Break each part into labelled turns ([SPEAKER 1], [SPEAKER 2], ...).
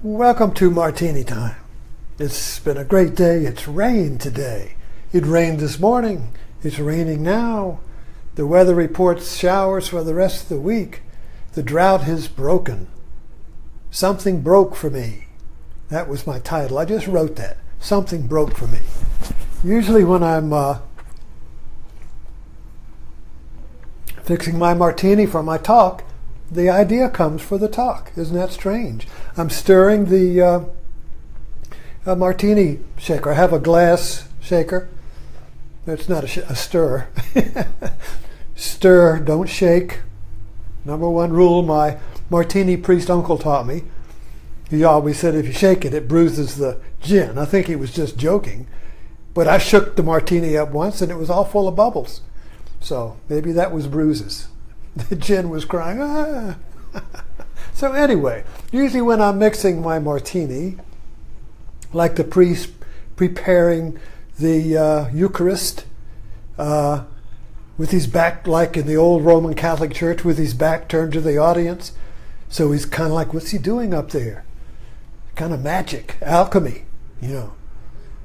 [SPEAKER 1] Welcome to Martini Time. It's been a great day. It's rained today. It rained this morning. It's raining now. The weather reports showers for the rest of the week. The drought has broken. Something broke for me. That was my title. I just wrote that. Something broke for me. Usually when I'm fixing my martini for my talk, the idea comes for the talk. Isn't that strange? I'm stirring the martini shaker. I have a glass shaker. It's not a stir. Stir, don't shake. Number one rule my martini priest uncle taught me. He always said if you shake it, it bruises the gin. I think he was just joking. But I shook the martini up once and it was all full of bubbles. So maybe that was bruises. The gin was crying, ah. So anyway, usually when I'm mixing my martini, like the priest preparing the Eucharist, with his back, like in the old Roman Catholic Church, with his back turned to the audience. So he's kind of like, what's he doing up there? Kind of magic, alchemy, And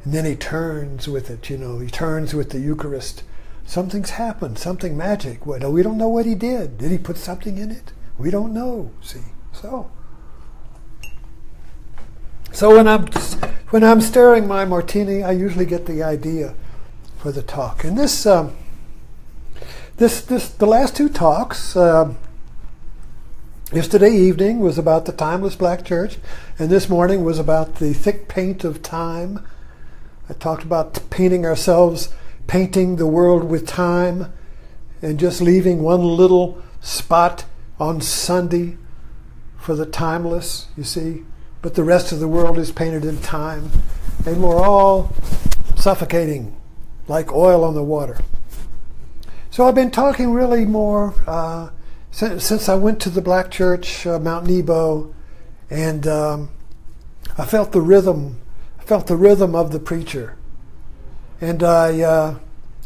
[SPEAKER 1] then he turns with it, he turns with the Eucharist. Something's happened, something magic. Well, we don't know what he did. Did he put something in it? We don't know, see. So when I'm stirring my martini, I usually get the idea for the talk. And the last two talks, yesterday evening was about the timeless black church, and this morning was about the thick paint of time. I talked about painting the world with time, and just leaving one little spot on Sunday for the timeless, you see. But the rest of the world is painted in time, and we're all suffocating like oil on the water. So I've been talking really more since I went to the black church, Mount Nebo, and I felt the rhythm. I felt the rhythm of the preacher, and I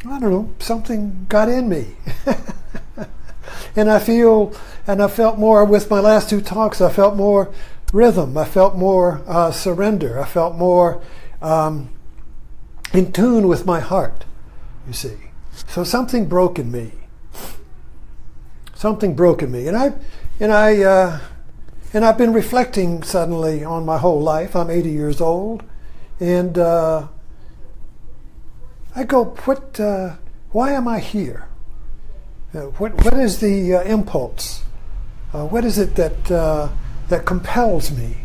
[SPEAKER 1] don't know, something got in me. And I felt more with my last two talks. I felt more rhythm. I felt more surrender. I felt more in tune with my heart, you see. So something broke in me. Something broke in me. And I've been reflecting suddenly on my whole life. I'm 80 years old. And I go, why am I here? What is the impulse? What is it that compels me?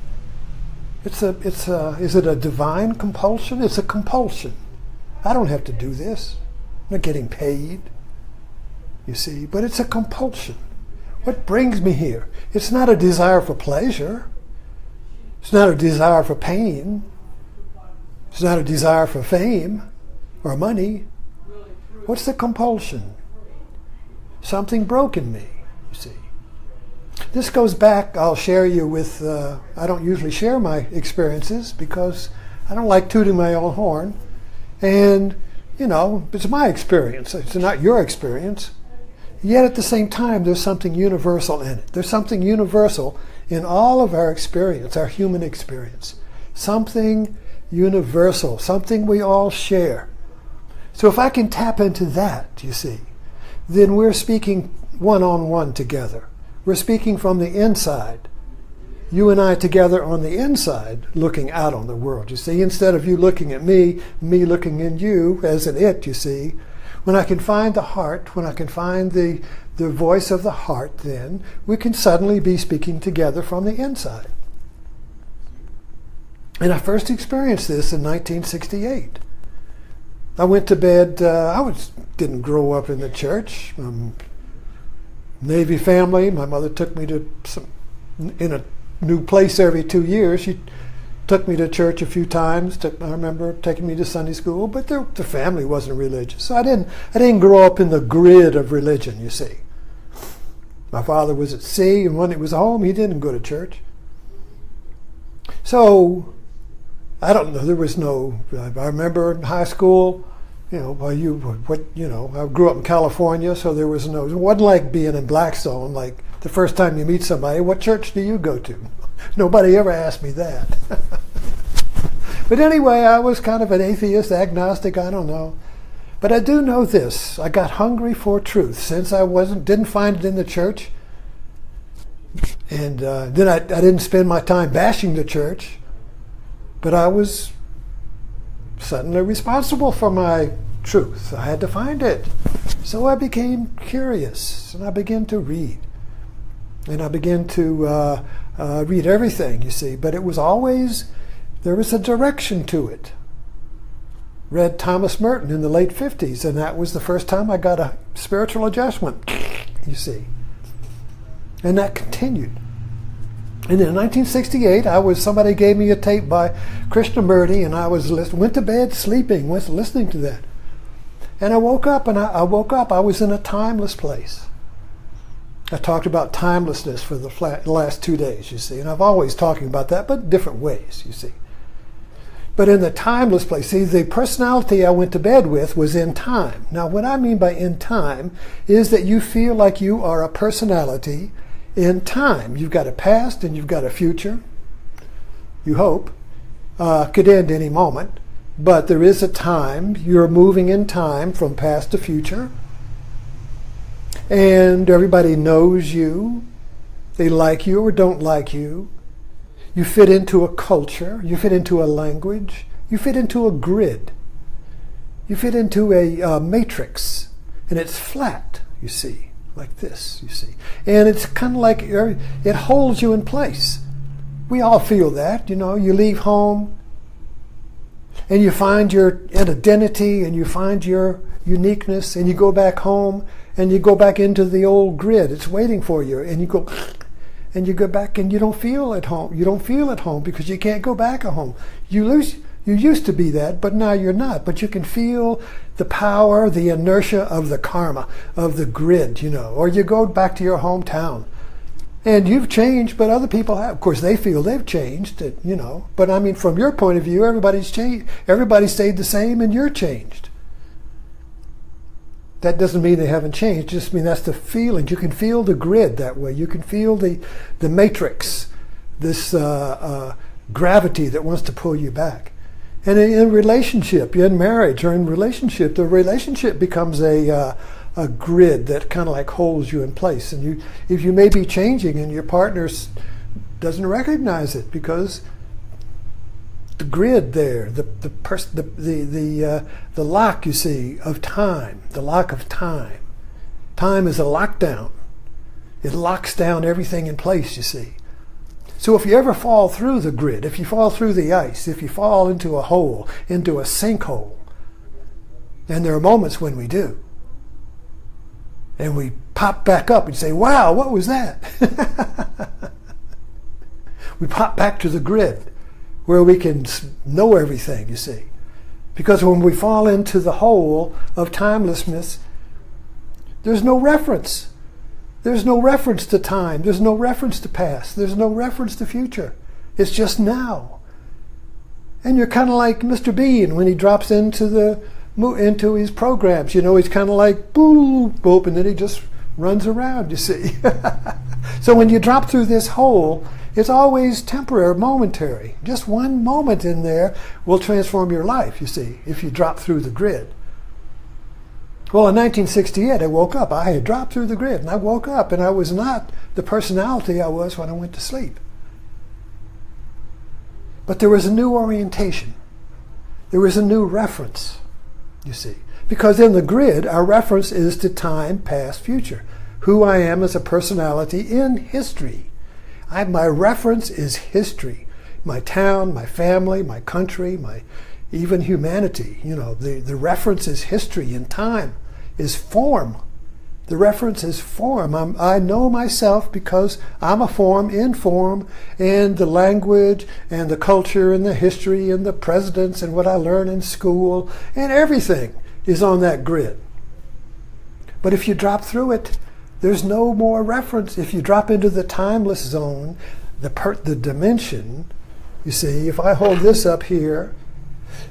[SPEAKER 1] Is it a divine compulsion? It's a compulsion. I don't have to do this. I'm not getting paid, you see, but it's a compulsion. What brings me here? It's not a desire for pleasure. It's not a desire for pain. It's not a desire for fame or money. What's the compulsion? Something broke in me, you see. This goes back, I'll share you with, I don't usually share my experiences because I don't like tooting my own horn. And, it's my experience. It's not your experience. Yet at the same time, there's something universal in it. There's something universal in all of our experience, our human experience. Something universal, something we all share. So if I can tap into that, you see, then we're speaking one-on-one together. We're speaking from the inside. You and I together on the inside, looking out on the world, you see. Instead of you looking at me looking at you as an it, you see. When I can find the heart, when I can find the voice of the heart, then we can suddenly be speaking together from the inside. And I first experienced this in 1968. I went to bed, didn't grow up in the church. Navy family. My mother took me in a new place every 2 years. She took me to church a few times. I remember taking me to Sunday school, but the family wasn't religious. So I didn't grow up in the grid of religion, you see. My father was at sea, and when he was home, he didn't go to church. So I don't know. There was no. I remember in high school, I grew up in California, so there was no. It wasn't like being in Blackstone. Like the first time you meet somebody, what church do you go to? Nobody ever asked me that. But anyway, I was kind of an atheist, agnostic, I don't know. But I do know this. I got hungry for truth since I didn't find it in the church. And then I didn't spend my time bashing the church. But I was suddenly responsible for my truth. I had to find it. So I became curious, and I began to read. And I began to read everything, you see. But it was always, there was a direction to it. Read Thomas Merton in the late 50s, and that was the first time I got a spiritual adjustment, you see. And that continued. And in 1968, somebody gave me a tape by Krishnamurti, and I went to bed sleeping, listening to that. And I woke up, I was in a timeless place. I talked about timelessness for the last 2 days, you see. And I've always talking about that, but different ways, you see. But in the timeless place, see, the personality I went to bed with was in time. Now, what I mean by in time is that you feel like you are a personality in time. You've got a past and you've got a future. You hope. Could end any moment. But there is a time. You're moving in time from past to future. And everybody knows you. They like you or don't like you. You fit into a culture. You fit into a language. You fit into a grid. You fit into a matrix. And it's flat, you see, like this, you see. And it's kind of like it holds you in place. We all feel that, you know. You leave home and you find your identity and you find your uniqueness, and you go back home and you go back into the old grid. It's waiting for you, and you go... And you go back and you don't feel at home. You don't feel at home because you can't go back at home. You used to be that, but now you're not. But you can feel the power, the inertia of the karma, of the grid, you know. Or you go back to your hometown. And you've changed, but other people have. Of course, they feel they've changed, you know. But I mean, from your point of view, everybody's changed. Everybody stayed the same and you're changed. That doesn't mean they haven't changed. It just means that's the feeling. You can feel the grid that way. You can feel the matrix, this gravity that wants to pull you back. And in a relationship, in marriage or in relationship, the relationship becomes a grid that kind of like holds you in place. And if you may be changing and your partner doesn't recognize it because the grid there, the lock, you see, of time, the lock of time. Time is a lockdown. It locks down everything in place, you see. So if you ever fall through the grid, if you fall through the ice, if you fall into a hole, into a sinkhole, and there are moments when we do, and we pop back up and say, wow, what was that? We pop back to the grid, where we can know everything, you see. Because when we fall into the hole of timelessness, there's no reference. There's no reference to time. There's no reference to past. There's no reference to future. It's just now. And you're kind of like Mr. Bean when he drops into his programs. You know, he's kind of like boop, boop, and then he just runs around, you see. So when you drop through this hole, it's always temporary, momentary. Just one moment in there will transform your life, you see, if you drop through the grid. Well, in 1968, I woke up. I had dropped through the grid, and I woke up, and I was not the personality I was when I went to sleep. But there was a new orientation. There was a new reference, you see. Because in the grid, our reference is to time, past, future. Who I am as a personality in history. My reference is history. My town, my family, my country, even humanity. You know, the reference is history, and time is form. The reference is form. I know myself because I'm a form in form, and the language and the culture and the history and the presidents and what I learn in school and everything is on that grid. But if you drop through it, there's no more reference. If you drop into the timeless zone, the dimension, you see, if I hold this up here,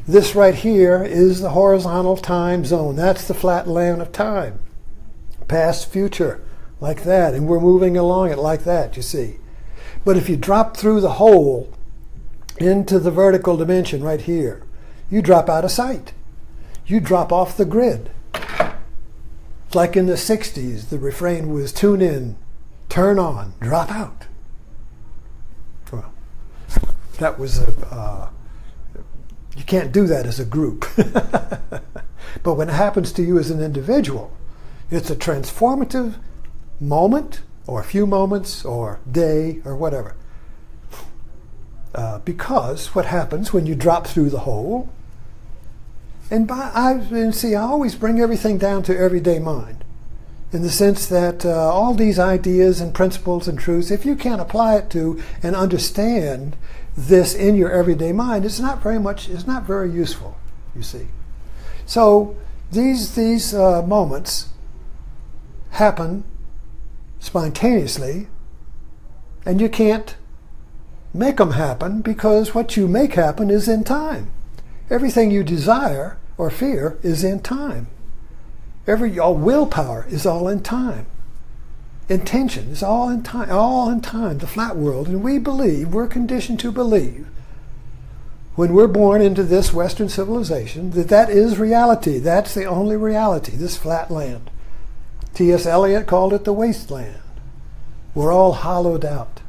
[SPEAKER 1] this right here is the horizontal time zone. That's the flat land of time. Past, future, like that. And we're moving along it like that, you see. But if you drop through the hole into the vertical dimension right here, you drop out of sight. You drop off the grid. It's like in the 60s, the refrain was tune in, turn on, drop out. Well, that was you can't do that as a group. But when it happens to you as an individual, it's a transformative moment, or a few moments, or day, or whatever. Because what happens when you drop through the hole, I always bring everything down to everyday mind, in the sense that all these ideas and principles and truths, if you can't apply it to and understand this in your everyday mind, it's not very useful, you see. So these moments happen spontaneously, and you can't make them happen, because what you make happen is in time. Everything you desire or fear is in time. All willpower is all in time. Intention is all in time, the flat world. And we're conditioned to believe, when we're born into this Western civilization, that is reality. That's the only reality, this flat land. T.S. Eliot called it the wasteland. We're all hollowed out.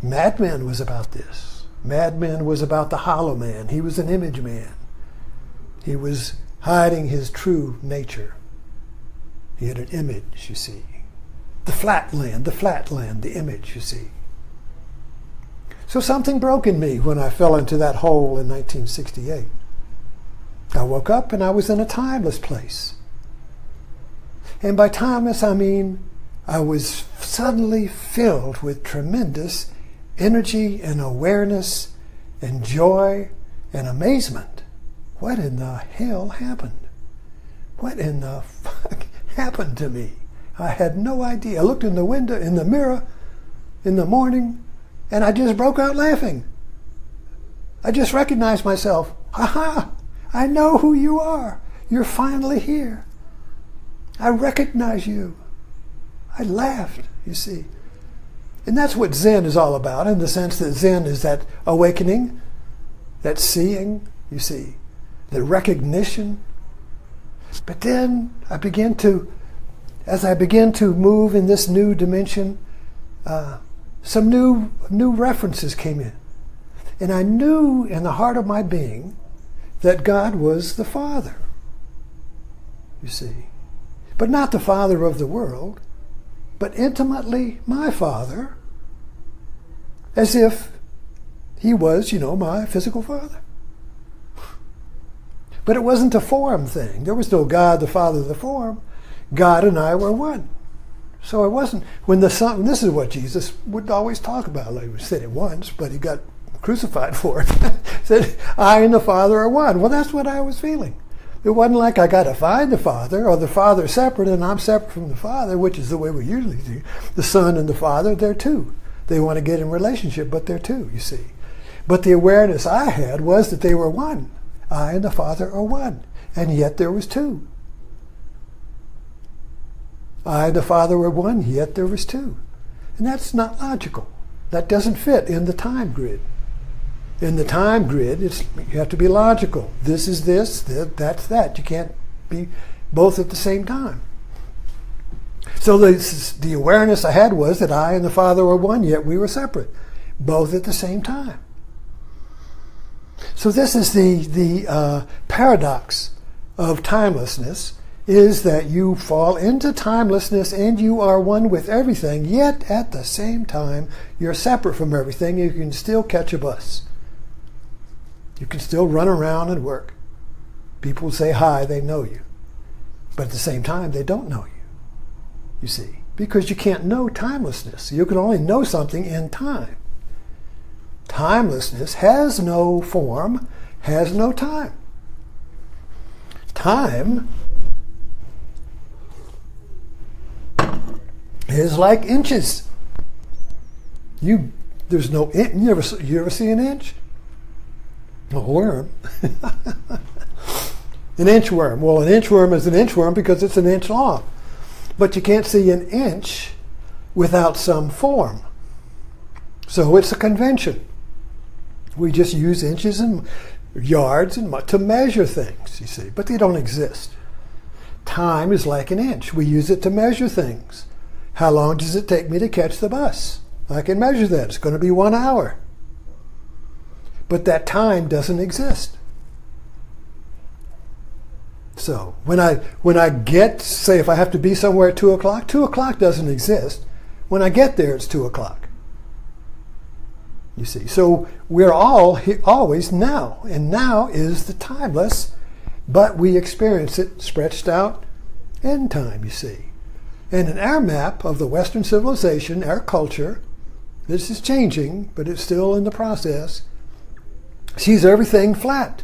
[SPEAKER 1] Mad Men was about this. Mad Men was about the hollow man. He was an image man. He was hiding his true nature. He had an image, you see. The flat land, the image, you see. So something broke in me when I fell into that hole in 1968. I woke up and I was in a timeless place. And by timeless, I mean I was suddenly filled with tremendous energy and awareness and joy and amazement. What in the hell happened? What in the fuck happened to me? I had no idea. I looked in the window, in the mirror, in the morning, and I just broke out laughing. I just recognized myself. Ha! I know who you are. You're finally here. I recognize you. I laughed, you see. And that's what Zen is all about, in the sense that Zen is that awakening, that seeing, you see, the recognition. But then as I began to move in this new dimension, some new references came in. And I knew in the heart of my being that God was the Father, you see. But not the Father of the world, but intimately my Father, as if he was, my physical father. But it wasn't a form thing. There was no God, the Father of the form. God and I were one. So it wasn't, when the Son, and this is what Jesus would always talk about. Like, he said it once, but he got crucified for it. Said, I and the Father are one. Well, that's what I was feeling. It wasn't like I got to find the Father, or the Father separate and I'm separate from the Father, which is the way we usually do. The Son and the Father, they're two. They want to get in relationship, but they're two, you see. But the awareness I had was that they were one. I and the Father are one. And yet there was two. I and the Father were one, yet there was two. And that's not logical. That doesn't fit in the time grid. In the time grid, you have to be logical. This is this, that's that. You can't be both at the same time. So the awareness I had was that I and the Father were one, yet we were separate, both at the same time. So this is the paradox of timelessness, is that you fall into timelessness and you are one with everything, yet at the same time you're separate from everything. You can still catch a bus. You can still run around and work. People say hi, they know you. But at the same time, they don't know you see. Because you can't know timelessness. You can only know something in time. Timelessness has no form, has no time. Time is like inches. You ever see an inch? A worm. An inchworm. Well, an inchworm is an inchworm because it's an inch long. But you can't see an inch without some form. So it's a convention. We just use inches and yards and to measure things, you see, but they don't exist. Time is like an inch. We use it to measure things. How long does it take me to catch the bus? I can measure that. It's going to be 1 hour. But that time doesn't exist. So when I get, say if I have to be somewhere at 2 o'clock, 2 o'clock doesn't exist. When I get there, it's 2 o'clock. You see, so we're all always now, and now is the timeless, but we experience it stretched out in time, you see. And in our map of the Western civilization, our culture, this is changing, but it's still in the process, sees everything flat,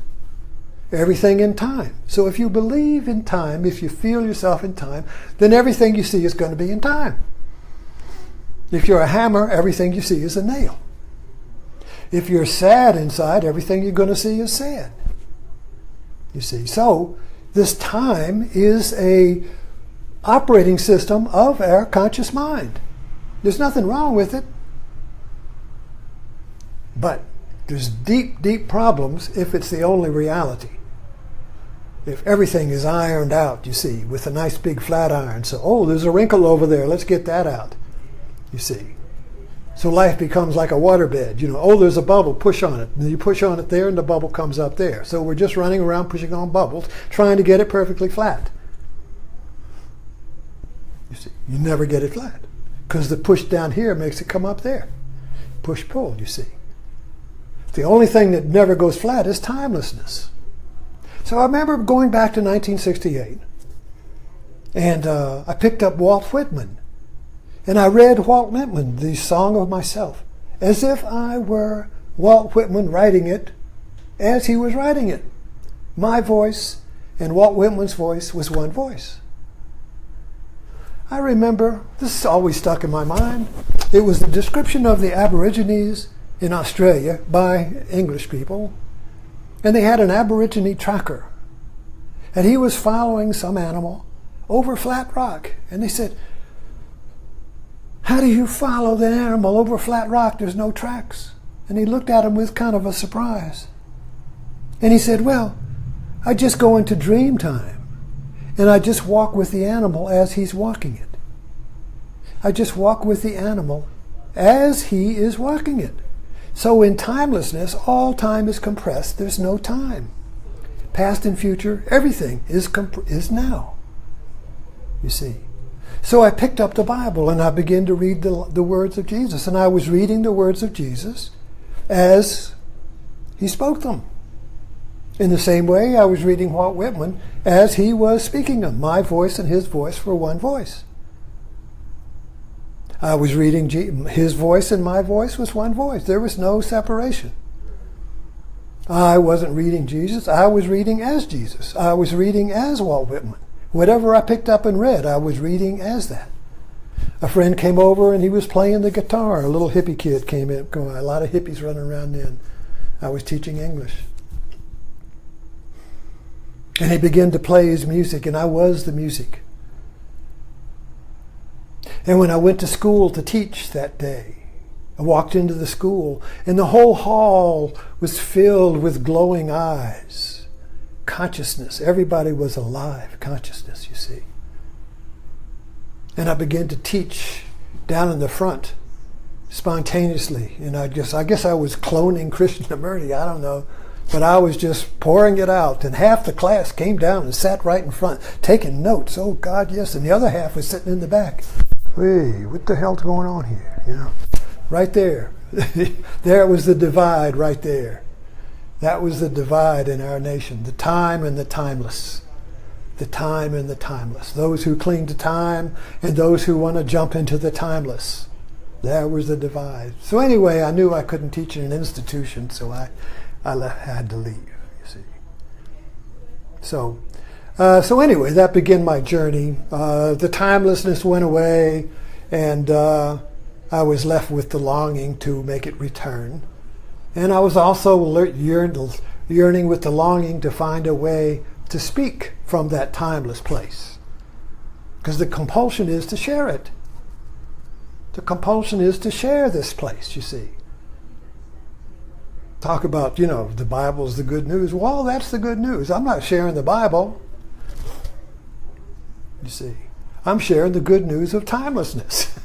[SPEAKER 1] everything in time. So if you believe in time, if you feel yourself in time, then everything you see is going to be in time. If you're a hammer, everything you see is a nail. If you're sad inside, everything you're going to see is sad. You see, so this time is a operating system of our conscious mind. There's nothing wrong with it. But there's deep, deep problems if it's the only reality. If everything is ironed out, you see, with a nice big flat iron. So, oh, there's a wrinkle over there. Let's get that out. You see. So life becomes like a waterbed. You know, oh, there's a bubble, push on it. And you push on it there and the bubble comes up there. So we're just running around pushing on bubbles, trying to get it perfectly flat. You see, you never get it flat because the push down here makes it come up there. Push, pull, you see. The only thing that never goes flat is timelessness. So I remember going back to 1968 and I picked up Walt Whitman. And I read Walt Whitman, the Song of Myself, as if I were Walt Whitman writing it as he was writing it. My voice and Walt Whitman's voice was one voice. I remember, this is always stuck in my mind, it was the description of the Aborigines in Australia by English people, and they had an Aborigine tracker. And he was following some animal over flat rock. And they said, how do you follow the animal over flat rock? There's no tracks. And he looked at him with kind of a surprise. And he said, well, I just go into dream time. And I just walk with the animal as he's walking it. I just walk with the animal as he is walking it. So in timelessness, all time is compressed. There's no time. Past and future, everything is now. You see. So I picked up the Bible and I began to read the words of Jesus. And I was reading the words of Jesus as he spoke them. In the same way, I was reading Walt Whitman as he was speaking them. My voice and his voice were one voice. I was reading his voice and my voice was one voice. There was no separation. I wasn't reading Jesus. I was reading as Jesus. I was reading as Walt Whitman. Whatever I picked up and read, I was reading as that. A friend came over and he was playing the guitar. A little hippie kid came in. A lot of hippies running around then. I was teaching English. And he began to play his music, and I was the music. And when I went to school to teach that day, I walked into the school, and the whole hall was filled with glowing eyes. Consciousness. Everybody was alive. Consciousness, you see. And I began to teach down in the front spontaneously. And I guess I was cloning Krishnamurti. I don't know. But I was just pouring it out. And half the class came down and sat right in front, taking notes. Oh, God, yes. And the other half was sitting in the back. Hey, what the hell's going on here? You know, right there. There was the divide right there. That was the divide in our nation, the time and the timeless. The time and the timeless. Those who cling to time and those who want to jump into the timeless. There was the divide. So anyway, I knew I couldn't teach in an institution, so I had to leave, you see. So anyway, that began my journey. The timelessness went away, and I was left with the longing to make it return. And I was also yearning with the longing to find a way to speak from that timeless place. Because the compulsion is to share it. The compulsion is to share this place, you see. Talk about, the Bible's the good news. Well, that's the good news. I'm not sharing the Bible. You see, I'm sharing the good news of timelessness.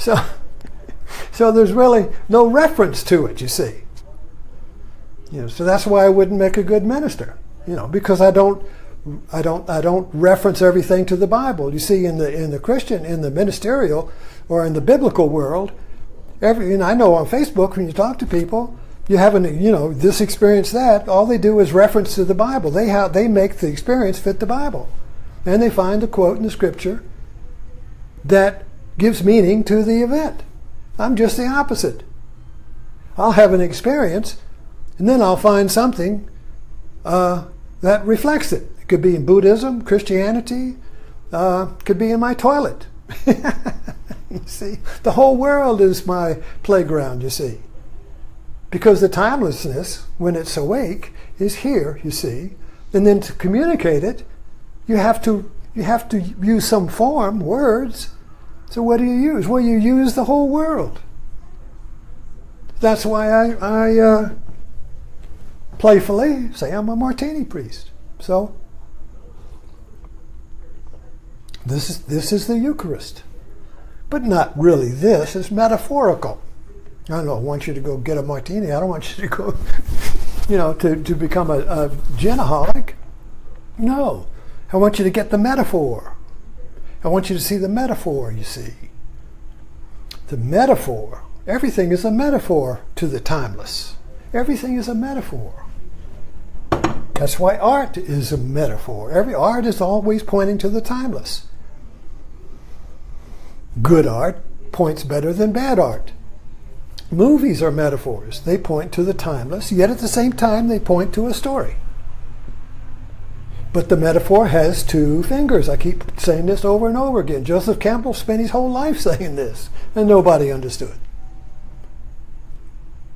[SPEAKER 1] So there's really no reference to it, you see. So that's why I wouldn't make a good minister, because I don't reference everything to the Bible. You see, in the Christian, in the ministerial, or in the biblical world, I know on Facebook when you talk to people, you haven't, this experience, that, all they do is reference to the Bible. They make the experience fit the Bible. And they find a quote in the scripture that gives meaning to the event. I'm just the opposite. I'll have an experience, and then I'll find something that reflects it. It could be in Buddhism, Christianity, could be in my toilet. You see, the whole world is my playground, you see. Because the timelessness, when it's awake, is here, you see. And then to communicate it, you have to use some form, words. So what do you use? Well, you use the whole world. That's why I playfully say I'm a Martini priest. So this is the Eucharist. But not really this. It's metaphorical. I don't know, I want you to go get a martini. I don't want you to go, to become a ginaholic. No. I want you to get the metaphor. I want you to see the metaphor, you see. The metaphor. Everything is a metaphor to the timeless. Everything is a metaphor. That's why art is a metaphor. Every art is always pointing to the timeless. Good art points better than bad art. Movies are metaphors. They point to the timeless, yet at the same time they point to a story. But the metaphor has two fingers. I keep saying this over and over again. Joseph Campbell spent his whole life saying this, and nobody understood.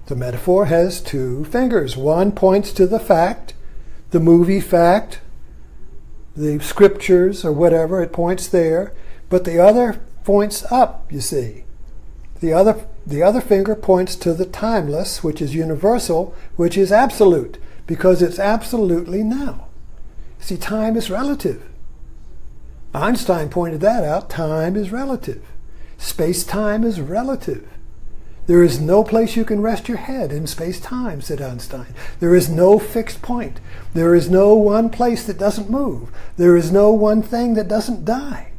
[SPEAKER 1] The metaphor has two fingers. One points to the fact, the movie fact, the scriptures or whatever, it points there, but the other points up, you see. The other finger points to the timeless, which is universal, which is absolute, because it's absolutely now. See, time is relative. Einstein pointed that out. Time is relative. Space-time is relative. There is no place you can rest your head in space-time, said Einstein. There is no fixed point. There is no one place that doesn't move. There is no one thing that doesn't die.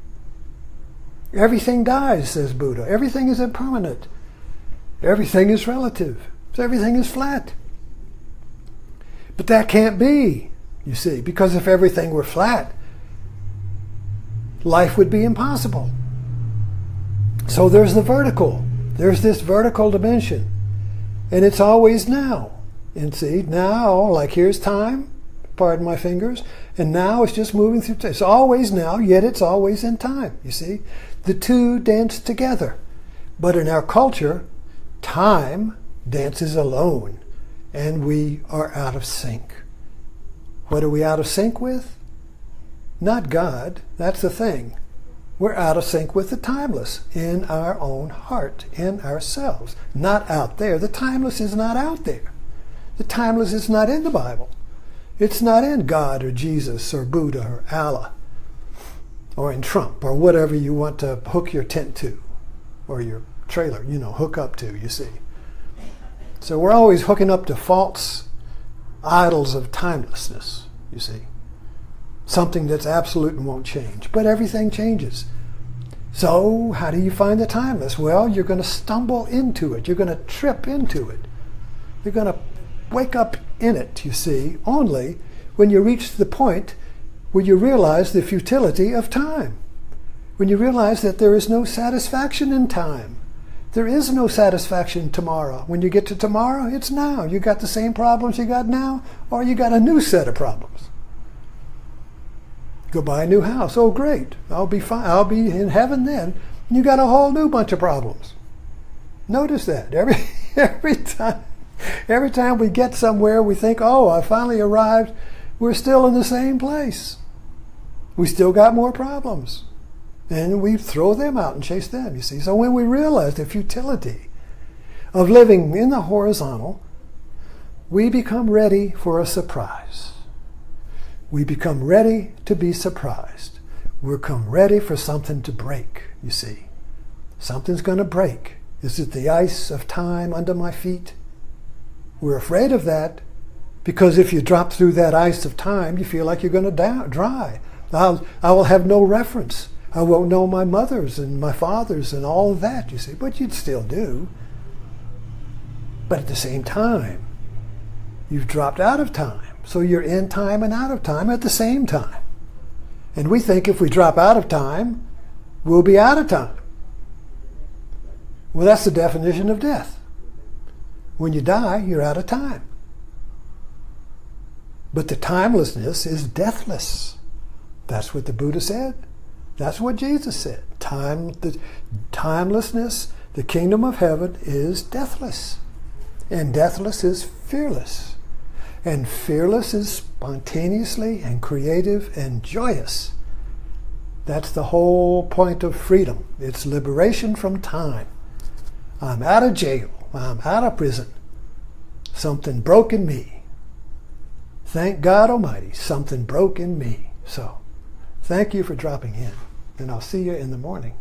[SPEAKER 1] Everything dies, says Buddha. Everything is impermanent. Everything is relative. So everything is flat. But that can't be, you see, because if everything were flat, life would be impossible. So there's the vertical. There's this vertical dimension. And it's always now. And see, now, like here's time, pardon my fingers, and now it's just moving through time. It's always now, yet it's always in time, you see. The two dance together. But in our culture, time dances alone, and we are out of sync. What are we out of sync with? Not God, that's the thing. We're out of sync with the timeless in our own heart, in ourselves, not out there. The timeless is not out there. The timeless is not in the Bible. It's not in God or Jesus or Buddha or Allah or in Trump or whatever you want to hook your tent to or your trailer, hook up to, you see. So we're always hooking up to false idols of timelessness, you see. Something that's absolute and won't change. But everything changes. So how do you find the timeless? Well, you're going to stumble into it. You're going to trip into it. You're going to wake up in it, you see, only when you reach the point where you realize the futility of time. When you realize that there is no satisfaction in time. There is no satisfaction tomorrow. When you get to tomorrow, it's now. You got the same problems you got now, or you got a new set of problems. Go buy a new house. Oh, great. I'll be fine. I'll be in heaven then. You got a whole new bunch of problems. Notice that. Every time we get somewhere, we think, oh, I finally arrived. We're still in the same place. We still got more problems. And we throw them out and chase them, you see. So when we realize the futility of living in the horizontal, we become ready for a surprise. We become ready to be surprised. We become ready for something to break, you see. Something's going to break. Is it the ice of time under my feet? We're afraid of that because if you drop through that ice of time, you feel like you're going to dry. I will have no reference. I won't know my mothers and my fathers and all of that, you see. But you'd still do. But at the same time, you've dropped out of time. So you're in time and out of time at the same time. And we think if we drop out of time, we'll be out of time. Well, that's the definition of death. When you die, you're out of time. But the timelessness is deathless. That's what the Buddha said. That's what Jesus said. The timelessness, the kingdom of heaven is deathless. And deathless is fearless. And fearless is spontaneously and creative and joyous. That's the whole point of freedom. It's liberation from time. I'm out of jail. I'm out of prison. Something broke in me. Thank God Almighty, something broke in me. So, thank you for dropping in. And I'll see you in the morning.